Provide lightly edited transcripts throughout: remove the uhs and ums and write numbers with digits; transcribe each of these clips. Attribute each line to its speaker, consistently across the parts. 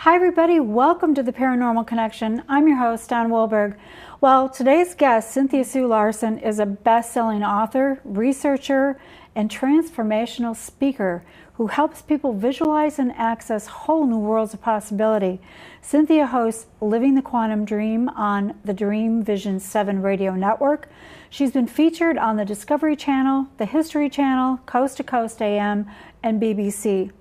Speaker 1: Hi everybody, welcome to the Paranormal Connection. I'm your host, Dawn Wilberg. Well, today's guest, Cynthia Sue Larson, is a best-selling author, researcher, and transformational speaker who helps people visualize and access whole new worlds of possibility. Cynthia hosts Living the Quantum Dream on the Dream Vision 7 radio network. She's been featured on the Discovery Channel, the History Channel, Coast to Coast AM, and BBC.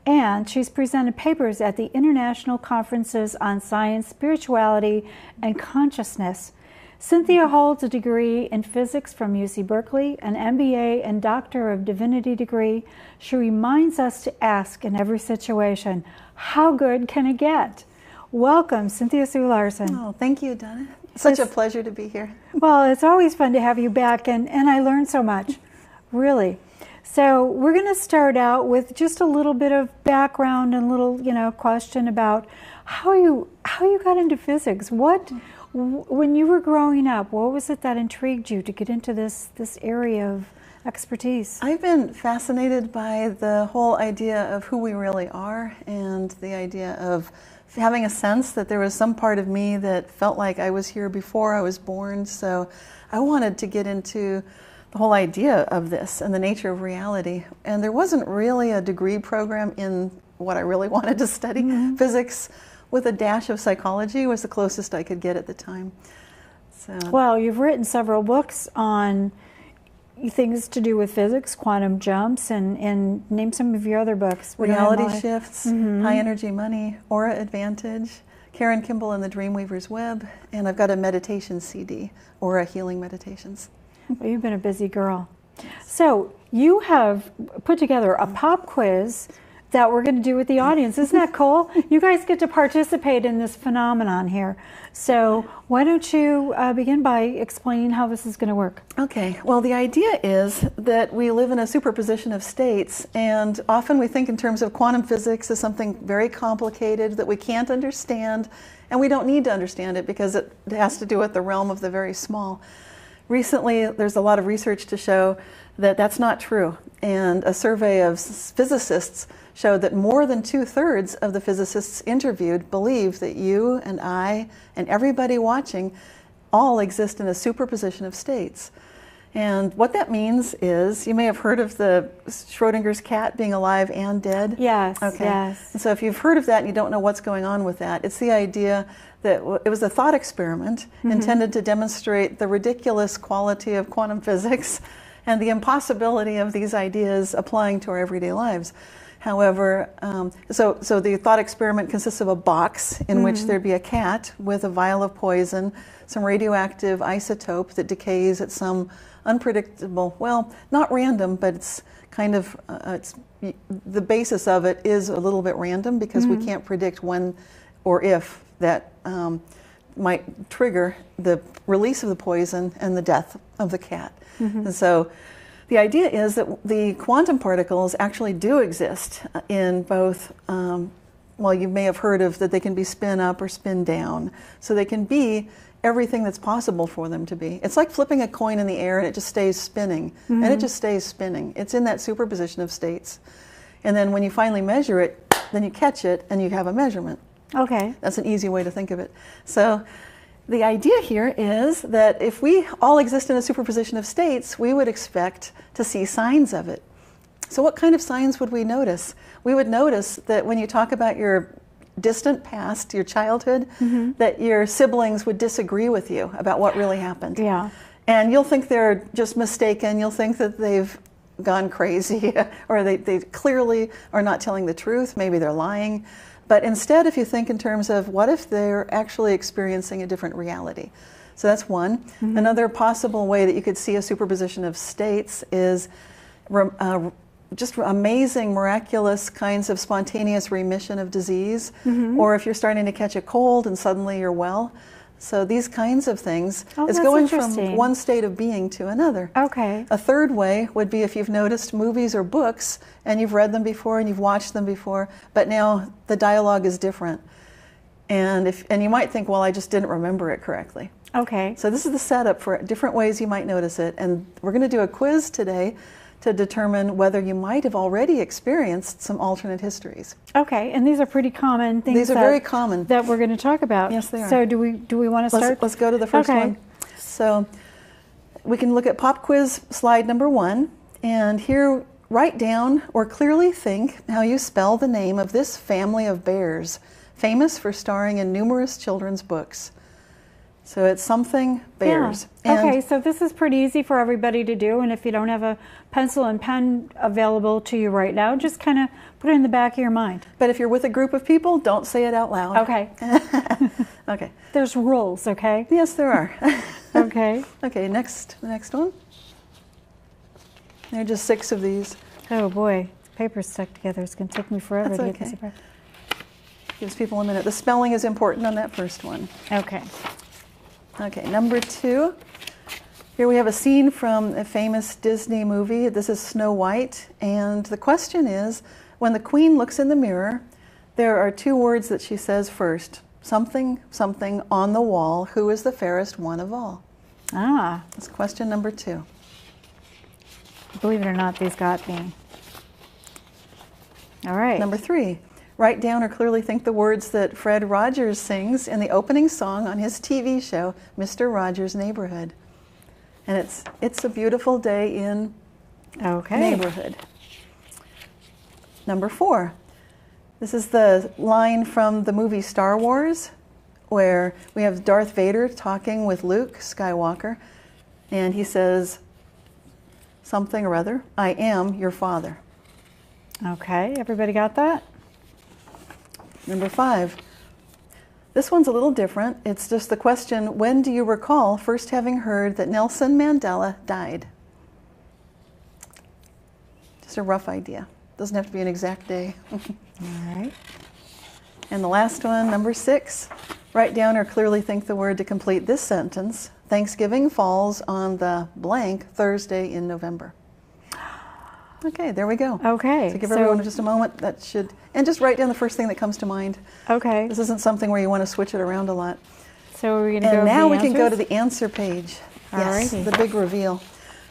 Speaker 1: And she's presented papers at the international conferences on science, spirituality, and consciousness. Cynthia holds a degree in physics from UC Berkeley, an MBA and Doctor of Divinity degree. She reminds us to ask in every situation, how good can it get? Welcome, Cynthia Sue Larson.
Speaker 2: Oh, thank you, Donna. Such a pleasure to be here.
Speaker 1: Well, it's always fun to have you back, and I learned so much, really. So we're going to start out with just a little bit of background and a little, question about how you got into physics. When you were growing up, what was it that intrigued you to get into this area of expertise?
Speaker 2: I've been fascinated by the whole idea of who we really are and the idea of having a sense that there was some part of me that felt like I was here before I was born. So I wanted to get into the whole idea of this and the nature of reality. And there wasn't really a degree program in what I really wanted to study. Mm-hmm. Physics with a dash of psychology was the closest I could get at the time. So.
Speaker 1: Well, you've written several books on things to do with physics, quantum jumps, and name some of your other books.
Speaker 2: Reality Shifts, mm-hmm. High Energy Money, Aura Advantage, Karen Kimball and the Dreamweaver's Web, and I've got a meditation CD, Aura Healing Meditations.
Speaker 1: Well, you've been a busy girl. So you have put together a pop quiz that we're going to do with the audience. Isn't that cool? You guys get to participate in this phenomenon here. So why don't you begin by explaining how this is going to work?
Speaker 2: Okay. Well, the idea is that we live in a superposition of states, and often we think in terms of quantum physics as something very complicated that we can't understand, and we don't need to understand it because it has to do with the realm of the very small. Recently, there's a lot of research to show that that's not true. And a survey of physicists showed that more than 2/3 of the physicists interviewed believe that you and I and everybody watching all exist in a superposition of states. And what that means is, you may have heard of the Schrodinger's cat being alive and dead.
Speaker 1: Yes,
Speaker 2: okay.
Speaker 1: Yes.
Speaker 2: And so if you've heard of that and you don't know what's going on with that, it's the idea that it was a thought experiment mm-hmm. intended to demonstrate the ridiculous quality of quantum physics and the impossibility of these ideas applying to our everyday lives. However, so the thought experiment consists of a box in mm-hmm. which there'd be a cat with a vial of poison, some radioactive isotope that decays at some unpredictable, well, not random, but it's kind of, the basis of it is a little bit random because mm-hmm. we can't predict when or if that might trigger the release of the poison and the death of the cat. Mm-hmm. And so the idea is that the quantum particles actually do exist in both, well, you may have heard of that they can be spin up or spin down. So they can be everything that's possible for them to be. It's like flipping a coin in the air and it just stays spinning. Mm-hmm. And it just stays spinning. It's in that superposition of states. And then when you finally measure it, then you catch it and you have a measurement.
Speaker 1: Okay.
Speaker 2: That's an easy way to think of it. So the idea here is that if we all exist in a superposition of states, we would expect to see signs of it. So what kind of signs would we notice? We would notice that when you talk about your distant past, your childhood, mm-hmm. that your siblings would disagree with you about what really happened.
Speaker 1: Yeah.
Speaker 2: And you'll think they're just mistaken. You'll think that they've gone crazy or they clearly are not telling the truth. Maybe they're lying. But instead, if you think in terms of what if they're actually experiencing a different reality? So that's one. Mm-hmm. Another possible way that you could see a superposition of states is just amazing, miraculous kinds of spontaneous remission of disease, mm-hmm. or if you're starting to catch a cold and suddenly you're well. So these kinds of things is going from one state of being to another.
Speaker 1: Okay.
Speaker 2: A third way would be if you've noticed movies or books and you've read them before and you've watched them before, but now the dialogue is different. And you might think, well, I just didn't remember it correctly.
Speaker 1: Okay.
Speaker 2: So this is the setup for different ways you might notice it. And we're going to do a quiz today to determine whether you might have already experienced some alternate histories.
Speaker 1: Okay, and these are pretty common things.
Speaker 2: These are very common
Speaker 1: that we're going to talk about.
Speaker 2: Yes, they are.
Speaker 1: So do we want to start?
Speaker 2: Let's go to the first one. So we can look at pop quiz slide number 1, and here write down or clearly think how you spell the name of this family of bears, famous for starring in numerous children's books. So it's something bears.
Speaker 1: Yeah. Okay, so this is pretty easy for everybody to do, and if you don't have a pencil and pen available to you right now, just kind of put it in the back of your mind.
Speaker 2: But if you're with a group of people, don't say it out loud.
Speaker 1: Okay.
Speaker 2: Okay.
Speaker 1: There's rules, okay?
Speaker 2: Yes, there are.
Speaker 1: Okay.
Speaker 2: Okay, next one. There are just 6 of these.
Speaker 1: Oh boy, the paper's stuck together. It's going to take me forever
Speaker 2: That's
Speaker 1: to
Speaker 2: okay.
Speaker 1: get this apart.
Speaker 2: Gives people a minute. The spelling is important on that first one.
Speaker 1: Okay.
Speaker 2: Okay, number 2. Here we have a scene from a famous Disney movie. This is Snow White, and the question is, when the queen looks in the mirror, there are 2 words that she says first. Something, something on the wall. Who is the fairest one of all?
Speaker 1: Ah.
Speaker 2: That's question number 2.
Speaker 1: Believe it or not, these got me. All right.
Speaker 2: Number 3. Write down or clearly think the words that Fred Rogers sings in the opening song on his TV show, Mr. Rogers' Neighborhood. And it's a beautiful day in neighborhood. Number 4. This is the line from the movie Star Wars, where we have Darth Vader talking with Luke Skywalker, and he says something or other, I am your father.
Speaker 1: Okay, everybody got that?
Speaker 2: Number 5. This one's a little different. It's just the question, when do you recall first having heard that Nelson Mandela died? Just a rough idea. Doesn't have to be an exact day.
Speaker 1: All right.
Speaker 2: And the last one, number 6. Write down or clearly think the word to complete this sentence. Thanksgiving falls on the blank Thursday in November. Okay, there we go.
Speaker 1: Okay.
Speaker 2: So give everyone just a moment. That should, and just write down the first thing that comes to mind.
Speaker 1: Okay.
Speaker 2: This isn't something where you want to switch it around a lot.
Speaker 1: So we're going to go
Speaker 2: And now
Speaker 1: to the
Speaker 2: we can go to
Speaker 1: answers?
Speaker 2: the answer page. Yes,
Speaker 1: Alrighty.
Speaker 2: the big reveal.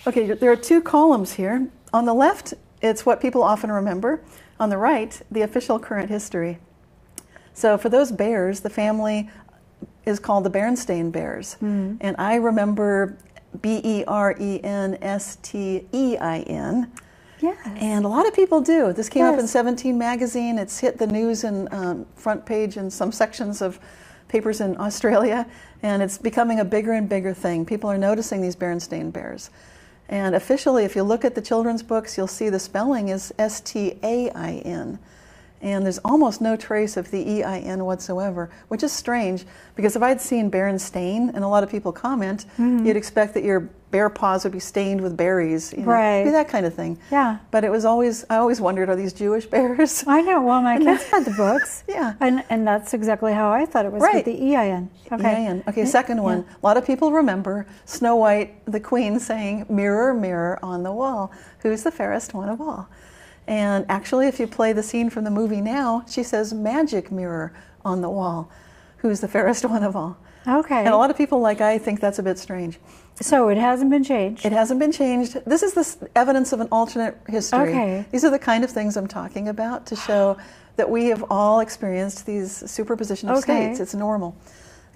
Speaker 2: Okay, there are 2 columns here. On the left, it's what people often remember. On the right, the official current history. So for those bears, the family is called the Berenstain Bears.
Speaker 1: Mm-hmm.
Speaker 2: And I remember Berenstein.
Speaker 1: Yes.
Speaker 2: And a lot of people do. This came up in
Speaker 1: Yes.
Speaker 2: 17 magazine. It's hit the news and front page in some sections of papers in Australia. And it's becoming a bigger and bigger thing. People are noticing these Berenstain Bears. And officially, if you look at the children's books, you'll see the spelling is Stain. And there's almost no trace of the EIN whatsoever, which is strange, because if I'd seen Berenstain, and a lot of people comment, you'd expect that your bear paws would be stained with berries, you know,
Speaker 1: Right.
Speaker 2: that kind of thing.
Speaker 1: Yeah.
Speaker 2: But it was always, I always wondered, are these Jewish bears?
Speaker 1: I know. Well, my kids had the books.
Speaker 2: Yeah.
Speaker 1: And that's exactly how I thought it was
Speaker 2: Right.
Speaker 1: with the EIN. Okay.
Speaker 2: EIN. Okay, second one. A lot of people remember Snow White, the queen, saying, mirror, mirror on the wall, who's the fairest one of all? And actually, if you play the scene from the movie now, she says, magic mirror on the wall, who's the fairest one of all?
Speaker 1: Okay.
Speaker 2: And a lot of people, like I, think that's a bit strange.
Speaker 1: So it hasn't been changed.
Speaker 2: It hasn't been changed. This is the evidence of an alternate history.
Speaker 1: Okay.
Speaker 2: These are the kind of things I'm talking about to show that we have all experienced these superposition of states. It's normal.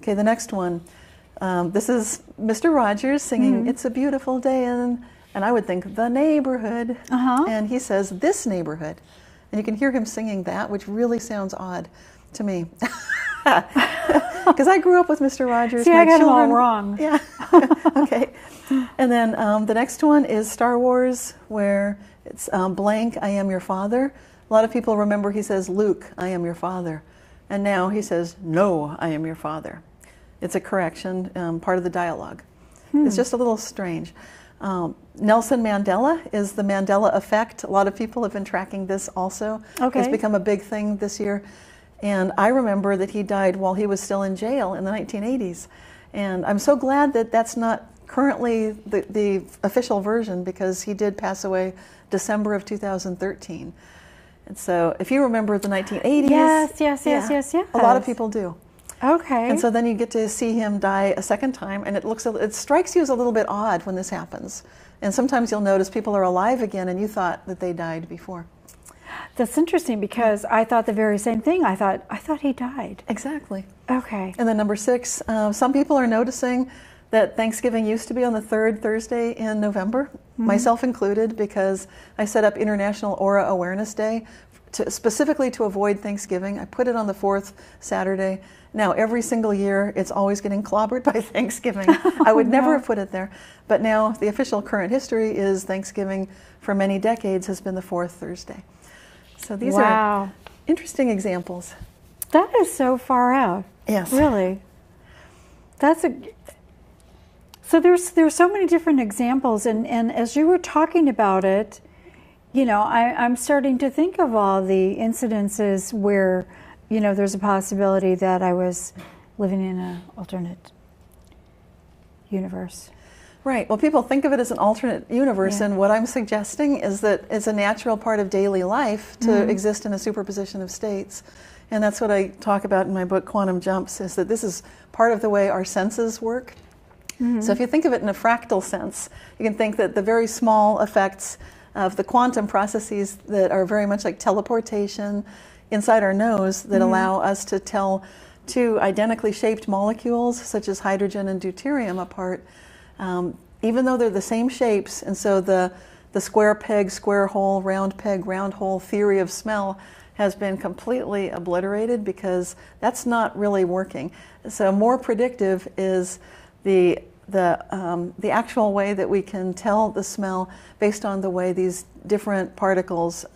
Speaker 2: Okay, the next one. This is Mr. Rogers singing It's a Beautiful Day and I would think the neighborhood. And he says this neighborhood. And you can hear him singing that, which really sounds odd to me. Because I grew up with Mr. Rogers.
Speaker 1: See,
Speaker 2: My
Speaker 1: I got
Speaker 2: children,
Speaker 1: them all wrong.
Speaker 2: Yeah. Okay. And then the next one is Star Wars, where it's blank, I am your father. A lot of people remember he says, Luke, I am your father. And now he says, no, I am your father. It's a correction, part of the dialogue. It's just a little strange. Nelson Mandela is the Mandela effect. A lot of people have been tracking this also.
Speaker 1: Okay.
Speaker 2: It's become a big thing this year. And I remember that he died while he was still in jail in the 1980s. And I'm so glad that that's not currently the official version, because he did pass away December of 2013. And so if you remember the 1980s.
Speaker 1: Yes.
Speaker 2: A lot of people do.
Speaker 1: Okay.
Speaker 2: And so then you get to see him die a second time, and it strikes you as a little bit odd when this happens. And sometimes you'll notice people are alive again and you thought that they died before.
Speaker 1: That's interesting because I thought the very same thing. I thought he died.
Speaker 2: Exactly.
Speaker 1: Okay.
Speaker 2: And then number 6, some people are noticing that Thanksgiving used to be on the 3rd Thursday in November, myself included, because I set up International Aura Awareness Day specifically to avoid Thanksgiving. I put it on the 4th Saturday. Now, every single year, it's always getting clobbered by Thanksgiving. I would never have put it there. But now, the official current history is Thanksgiving for many decades has been the 4th Thursday. So these are interesting examples.
Speaker 1: That is so far out.
Speaker 2: Yes.
Speaker 1: Really. So there's so many different examples, and as you were talking about it, you know, I'm starting to think of all the incidences where, you know, there's a possibility that I was living in an alternate universe.
Speaker 2: Right. Well, people think of it as an alternate universe, and what I'm suggesting is that it's a natural part of daily life to exist in a superposition of states. And that's what I talk about in my book, Quantum Jumps, is that this is part of the way our senses work. So if you think of it in a fractal sense, you can think that the very small effects of the quantum processes that are very much like teleportation inside our nose that allow us to tell two identically shaped molecules, such as hydrogen and deuterium, apart, even though they're the same shapes. And so the square peg, square hole, round peg, round hole theory of smell has been completely obliterated because that's not really working. So more predictive is the actual way that we can tell the smell based on the way these different particles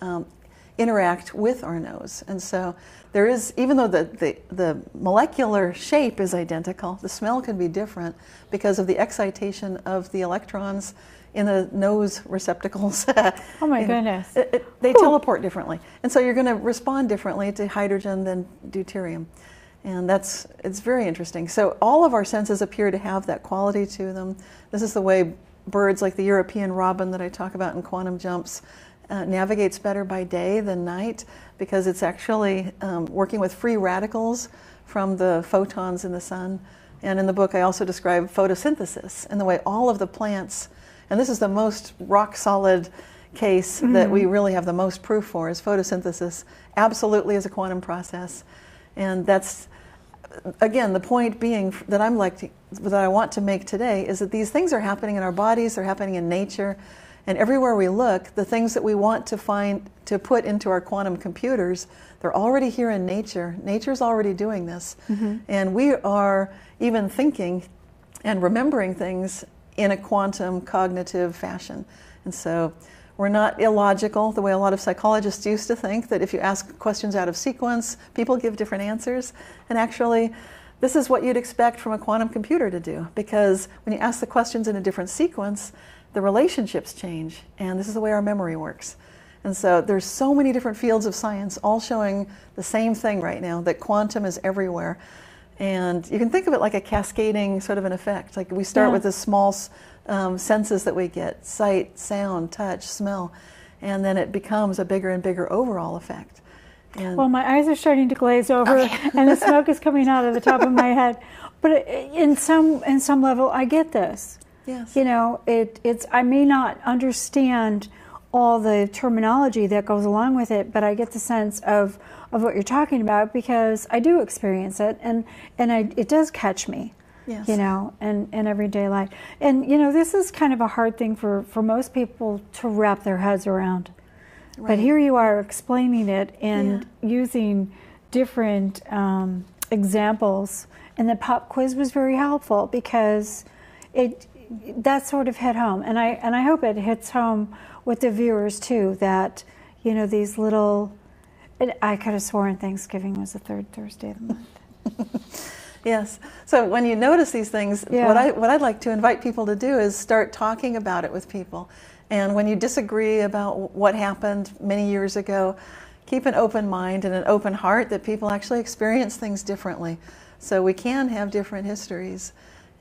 Speaker 2: interact with our nose. And so there is, even though the molecular shape is identical, the smell can be different because of the excitation of the electrons in the nose receptacles.
Speaker 1: Oh my goodness.
Speaker 2: They teleport differently. And so you're going to respond differently to hydrogen than deuterium. And it's very interesting. So all of our senses appear to have that quality to them. This is the way birds like the European robin that I talk about in Quantum Jumps navigates better by day than night, because it's actually working with free radicals from the photons in the sun. And in the book I also describe photosynthesis and the way all of the plants, and this is the most rock solid case that we really have the most proof for, is photosynthesis absolutely is a quantum process. And that's, again, the point being that that I want to make today is that these things are happening in our bodies, they're happening in nature, and everywhere we look, the things that we want to put into our quantum computers, they're already here in nature. Nature's already doing this. And we are even thinking and remembering things in a quantum cognitive fashion. And so we're not illogical the way a lot of psychologists used to think, that if you ask questions out of sequence, people give different answers. And actually, this is what you'd expect from a quantum computer to do, because when you ask the questions in a different sequence, the relationships change, and this is the way our memory works. And so there's so many different fields of science all showing the same thing right now, that quantum is everywhere. And you can think of it like a cascading sort of an effect. Like we start with the small senses that we get, sight, sound, touch, smell, and then it becomes a bigger and bigger overall effect. And
Speaker 1: well, my eyes are starting to glaze over, and the smoke is coming out of the top of my head. But in some level, I get this.
Speaker 2: Yes.
Speaker 1: You know, I may not understand all the terminology that goes along with it, but I get the sense of what you're talking about, because I do experience it, and it does catch me.
Speaker 2: Yes.
Speaker 1: You know, in everyday life. And, you know, this is kind of a hard thing for most people to wrap their heads around. Right. But here you are explaining it and using different examples. And the pop quiz was very helpful, because that sort of hit home. And I hope it hits home with the viewers too, that, you know, these little, I could have sworn Thanksgiving was the 3rd Thursday of the month.
Speaker 2: Yes. So when you notice these things, what I'd like to invite people to do is start talking about it with people. And when you disagree about what happened many years ago, keep an open mind and an open heart that people actually experience things differently. So we can have different histories.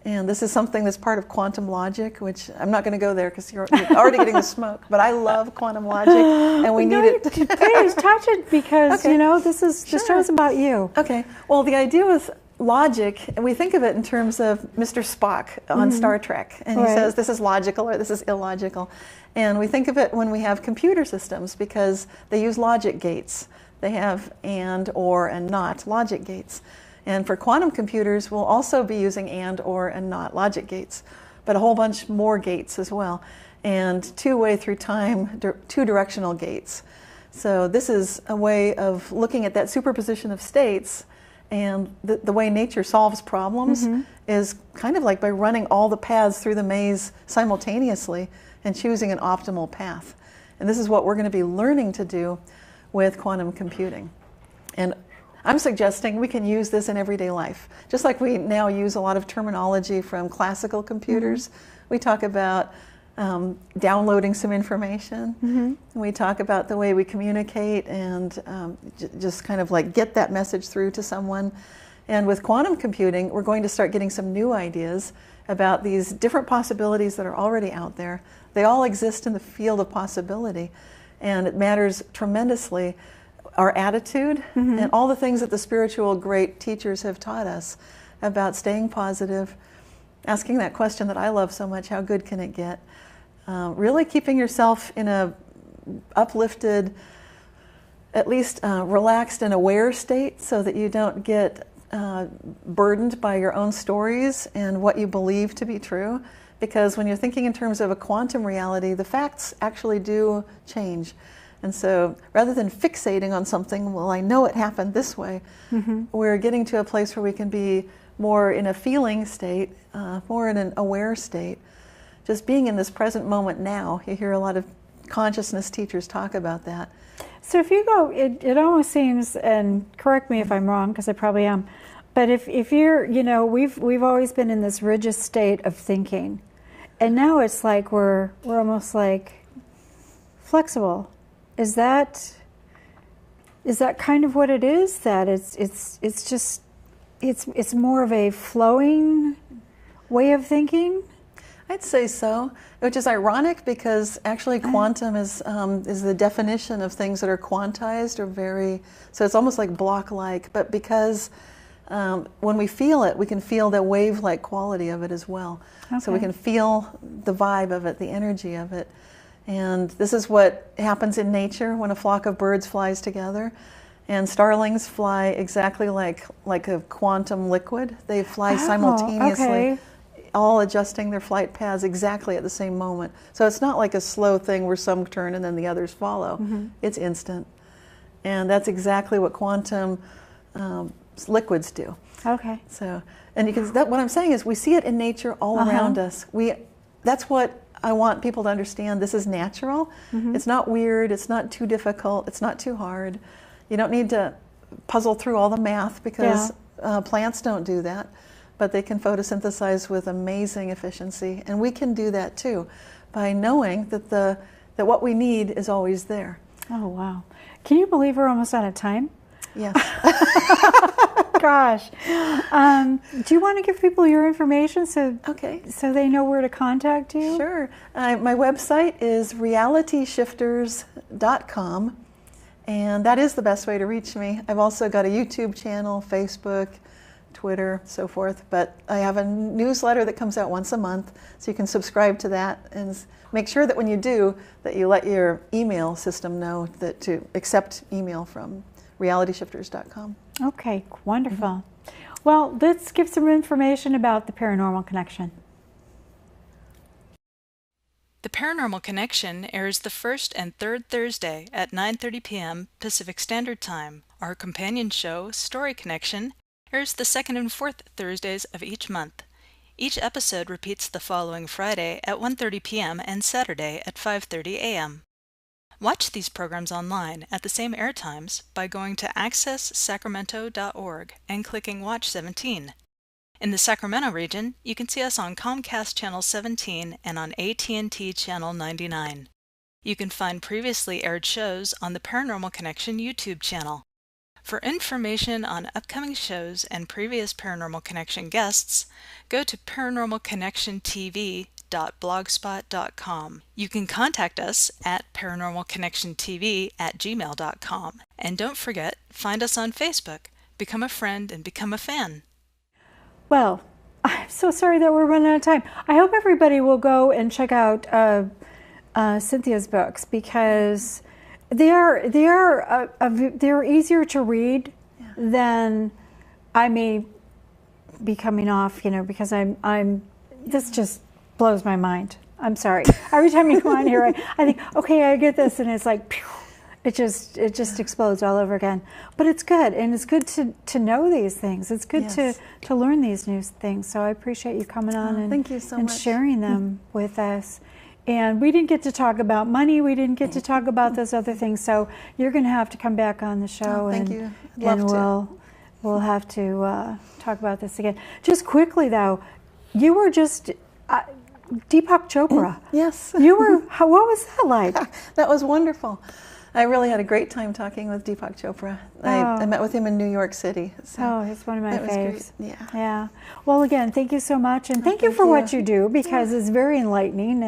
Speaker 2: And this is something that's part of quantum logic, which I'm not going to go there because you're already getting the smoke. But I love quantum logic, and we need it.
Speaker 1: Please touch it, because you know, this show's about you.
Speaker 2: Okay. Well, the idea with logic, and we think of it in terms of Mr. Spock on Star Trek, and he says this is logical or this is illogical. And we think of it when we have computer systems because they use logic gates. They have and, or, and not logic gates. And for quantum computers, we'll also be using and, or, and not logic gates, but a whole bunch more gates as well. And two-way through time, two-directional gates. So this is a way of looking at that superposition of states, and the way nature solves problems is kind of like by running all the paths through the maze simultaneously and choosing an optimal path. And this is what we're going to be learning to do with quantum computing. And I'm suggesting we can use this in everyday life. Just like we now use a lot of terminology from classical computers. We talk about downloading some information. We talk about the way we communicate and just kind of like get that message through to someone. And with quantum computing, we're going to start getting some new ideas about these different possibilities that are already out there. They all exist in the field of possibility, and it matters tremendously our attitude and all the things that the spiritual great teachers have taught us about staying positive, asking that question that I love so much, how good can it get? Really keeping yourself in a uplifted, at least relaxed and aware state so that you don't get burdened by your own stories and what you believe to be true. Because when you're thinking in terms of a quantum reality, the facts actually do change. And so rather than fixating on something, well, I know it happened this way, we're getting to a place where we can be more in a feeling state, more in an aware state. Just being in this present moment now. You hear a lot of consciousness teachers talk about that.
Speaker 1: So if you go, it almost seems, and correct me if I'm wrong, because I probably am, but if you're, you know, we've always been in this rigid state of thinking, and now it's like we're almost like flexible. Is that kind of what it is? That it's more of a flowing way of thinking?
Speaker 2: I'd say so, which is ironic because actually quantum is the definition of things that are quantized or very, so it's almost like block-like, but because when we feel it, we can feel the wave-like quality of it as well. So we can feel the vibe of it, the energy of it. And this is what happens in nature when a flock of birds flies together. And starlings fly exactly like a quantum liquid. They fly simultaneously, all adjusting their flight paths exactly at the same moment. So it's not like a slow thing where some turn and then the others follow. It's instant. And that's exactly what quantum liquids do. So, and you can, what I'm saying is we see it in nature all around us. That's what I want people to understand. This is natural. It's not weird. It's not too difficult. It's not too hard. You don't need to puzzle through all the math because plants don't do that, but they can photosynthesize with amazing efficiency. And we can do that too by knowing that that what we need is always there.
Speaker 1: Oh, wow. Can you believe we're almost out of time?
Speaker 2: Yes.
Speaker 1: Gosh. Do you want to give people your information so they know where to contact you?
Speaker 2: Sure. My website is realityshifters.com, and that is the best way to reach me. I've also got a YouTube channel, Facebook, Twitter, so forth, but I have a newsletter that comes out once a month, so you can subscribe to that and make sure that when you do, that you let your email system know that to accept email from realityshifters.com.
Speaker 1: Okay, wonderful. Well, let's give some information about the Paranormal Connection.
Speaker 3: The Paranormal Connection airs the first and third Thursday at 9:30 p.m. Pacific Standard Time. Our companion show, Story Connection, airs the second and fourth Thursdays of each month. Each episode repeats the following Friday at 1:30 p.m. and Saturday at 5:30 a.m. Watch these programs online at the same air times by going to accesssacramento.org and clicking Watch 17. In the Sacramento region, you can see us on Comcast Channel 17 and on AT&T Channel 99. You can find previously aired shows on the Paranormal Connection YouTube channel. For information on upcoming shows and previous Paranormal Connection guests, go to paranormalconnectiontv.blogspot.com. You can contact us at paranormalconnectiontv@gmail.com. And don't forget, find us on Facebook, become a friend, and become a fan.
Speaker 1: Well, I'm so sorry that we're running out of time. I hope everybody will go and check out Cynthia's books, because they're easier to read than I may be coming off, because this just blows my mind. I'm sorry. Every time you come on here, I think, okay, I get this, and it's like, pew, it just explodes all over again. But it's good, and it's good to know these things. It's good to learn these new things. So I appreciate you coming on and
Speaker 2: thank you so
Speaker 1: and
Speaker 2: much.
Speaker 1: sharing them with us. And we didn't get to talk about money. We didn't get to talk about those other things. So you're going to have to come back on the show.
Speaker 2: Thank you. I'd love
Speaker 1: and we'll have to talk about this again. Just quickly though, you were just Deepak Chopra.
Speaker 2: Yes.
Speaker 1: You were. What was that like?
Speaker 2: That was wonderful. I really had a great time talking with Deepak Chopra. I met with him in New York City. So
Speaker 1: he's one of my faves.
Speaker 2: Yeah.
Speaker 1: Well, again, thank you so much, and thank you for what you do, because it's very enlightening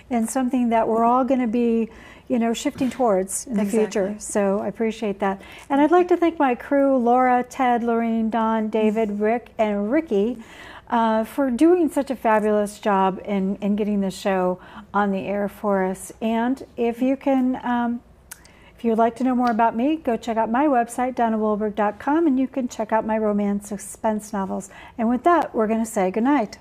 Speaker 1: and something that we're all going to be, shifting towards in the future. So I appreciate that. And I'd like to thank my crew: Laura, Ted, Lorene, Don, David, Rick, and Ricky, for doing such a fabulous job in getting the show on the air for us. And if you can. If you'd like to know more about me, go check out my website, DonnaWilberg.com, and you can check out my romance suspense novels. And with that, we're going to say goodnight.